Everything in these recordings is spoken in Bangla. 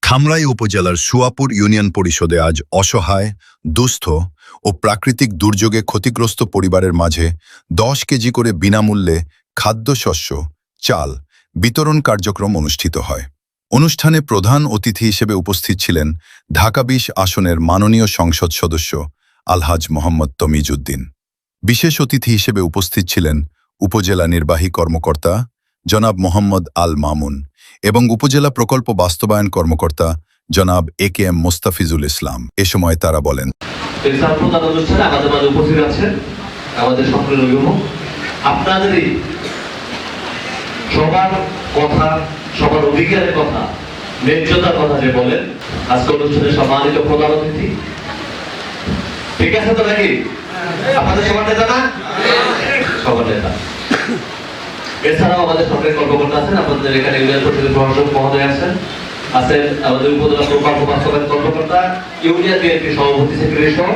ধামরাই উপজেলার সুয়াপুর ইউনিয়ন পরিষদে আজ অসহায়, দুস্থ ও প্রাকৃতিক দুর্যোগে ক্ষতিগ্রস্ত পরিবারের মাঝে 10 কেজি করে বিনামূল্যে খাদ্যশস্য, চাল বিতরণ কার্যক্রম অনুষ্ঠিত হয়। অনুষ্ঠানে প্রধান অতিথি হিসেবে উপস্থিত ছিলেন ঢাকা 20 আসনের মাননীয় সংসদ সদস্য আলহাজ মোহাম্মদ তমিজউদ্দিন। বিশেষ অতিথি হিসেবে উপস্থিত ছিলেন উপজেলা নির্বাহী কর্মকর্তা জনাব মোহাম্মদ আল মামুন এবং উপজেলা প্রকল্প বাস্তবায়ন কর্মকর্তা জনাব AKM মোস্তাফিজুল ইসলাম। এ সময় তারা বলেন, আপনাদেরই সবার কথা, সবার অধিকারের কথা, ন্যায্যতার কথা যে বলেন আজকে অনুষ্ঠানে সম্মানিত প্রধান অতিথি। ঠিক আছে তো নাকি? আপনাদের সবার নেতা না? সবার নেতা। এছাড়াও আমাদের সরকারি কর্মকর্তা আছেন, আপনাদের এখানে ইউনিয়ন পরিষদের প্রশাসক মহোদয় আছেন, আমাদের উপজেলা প্রকল্প বাস্তবায়ন কর্মকর্তা, ইউনিয়ন বিএনপি সভাপতি, সেক্রেটারি সহ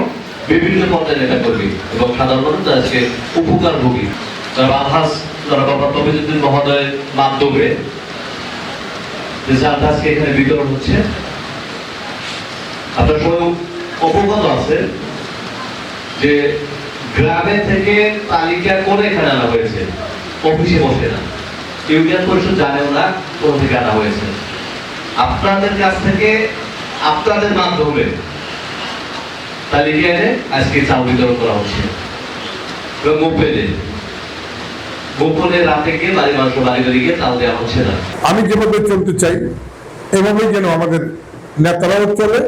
বিভিন্ন পর্যায়ের নেতা কর্মী এবং সাধারণ মানুষ আজকে উপকারভোগী। যারা আলহাজ তমিজউদ্দিন মহোদয়ের মাধ্যমে আজকে এখানে বিতরণ হচ্ছে। আপনার সবাই অবগত আছে যে গ্রামে থেকে তালিকা করে এখানে আনা হয়েছে, অফিসে বসে না, ইউনিয়ন পরিষদ জানেও না কোথা থেকে আনা হয়েছে। আপনাদের কাছ থেকে আপনাদের মাধ্যমে তালিকা এনে আজকে চাল বিতরণ করা হচ্ছে এবং গোপনে রাতে গিয়ে বাড়ি মানুষ বাড়ি বাড়ি গিয়ে চাল দেওয়া হচ্ছে না। আমি যেভাবে চলতে চাই এভাবেই যেন আমাদের নেতারাও চলে,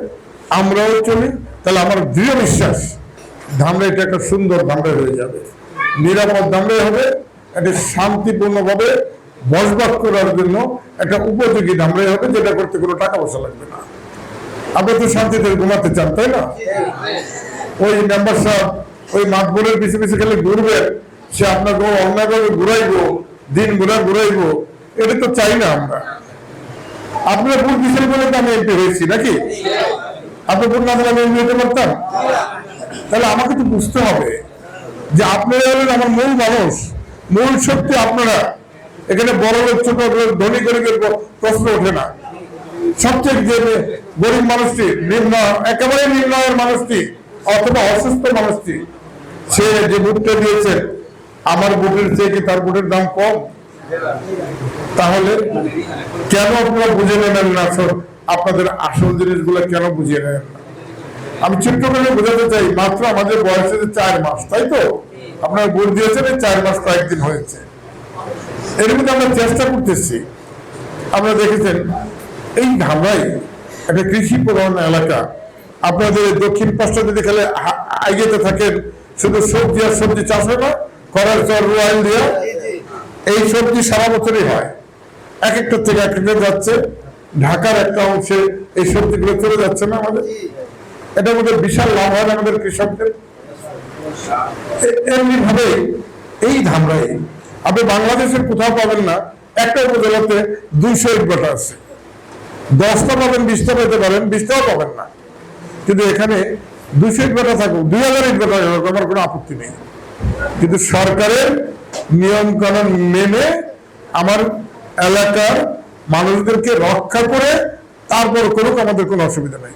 আমরাও চলি, তাহলে আমার দৃঢ় বিশ্বাস ধামরাইটা একটা সুন্দর ধামরাই হয়ে যাবে, নিরাপদ ধামরাই হবে, একটা শান্তিপূর্ণভাবে বসবাস করার জন্য একটা উপযোগী ধামরাই হবে, যেটা করতে কোনো টাকা পয়সা লাগবে না। আপনি তো শান্তিতে ঘুমাতে চান, তাই না? ওই মেম্বার সাহেব ওই মাতবরের পিছু পিছু খেলে ঘুরবেন, সে আপনাকে অন্যায়ভাবে ঘুরাইবো, দিন ঘুরাইবো, এটা তো চাই না আমরা। আপনার ভোট দিচ্ছেন বলে তো আমি এমপি হয়েছি নাকি? আপনি ভোট না দিলে আমি এমপি হতে পারতাম? তাহলে আমাকে তো বুঝতে হবে যে আপনারা হলেন আমার মূল মানুষ, মূল শক্তি আপনারা। এখানে বড় লোক ছোট ধনী গরিবের প্রশ্ন ওঠে না। সবচেয়ে যে গরিব মানুষটি, একেবারে নিম্ন আয়ের মানুষটি অথবা অসুস্থ মানুষটি, সে যে ভোটটা দিয়েছেন আমার ভোটের চেয়ে কি তার ভোটের দাম কম? তাহলে কেন আপনারা বুঝে নেন না আপনাদের আসল জিনিসগুলো কেন বুঝিয়ে নেন না? আমি ছোট্ট করে বোঝাতে চাই, মাত্র আমাদের বয়স হচ্ছে 4 মাস, তাই তো? আপনারা ভোট দিয়েছেন 4 মাস কয়েকদিন হয়েছে। এর মধ্যে আমরা চেষ্টা করতেছি। আপনারা দেখেছেন এই ধামরাই একটা কৃষি প্রধান এলাকা। আপনাদের দক্ষিণ পাশটা যদি খেলে এগিয়ে থাকেন, শুধু সবজি আর সবজি চাষ হয় না, করার চর রুয়াইল দিয়া এই সবজি সারা বছরই হয়। এক একটা থেকে এক একটা যাচ্ছে, ঢাকার একটা অংশে এই সবজিগুলো চলে যাচ্ছে না আমাদের। এটার মধ্যে বিশাল লাভ হয় আমাদের কৃষকদের। এমনি ভাবে এই ধামরাই আপনি বাংলাদেশের কোথাও পাবেন না। একটা উপজেলাতে 200 ইটভাটা আছে, 10টা পাবেন, 20টা পেতে পারেন, 20টাও পাবেন না। কিন্তু এখানে 200 ইটভাটা থাকুক, 2000 ইটভাটা থাকুক, আমার কোনো আপত্তি নেই। কিন্তু সরকারের নিয়ম কানুন মেনে আমার এলাকার মানুষদেরকে রক্ষা করে তারপর করুক, আমাদের কোনো অসুবিধা নেই।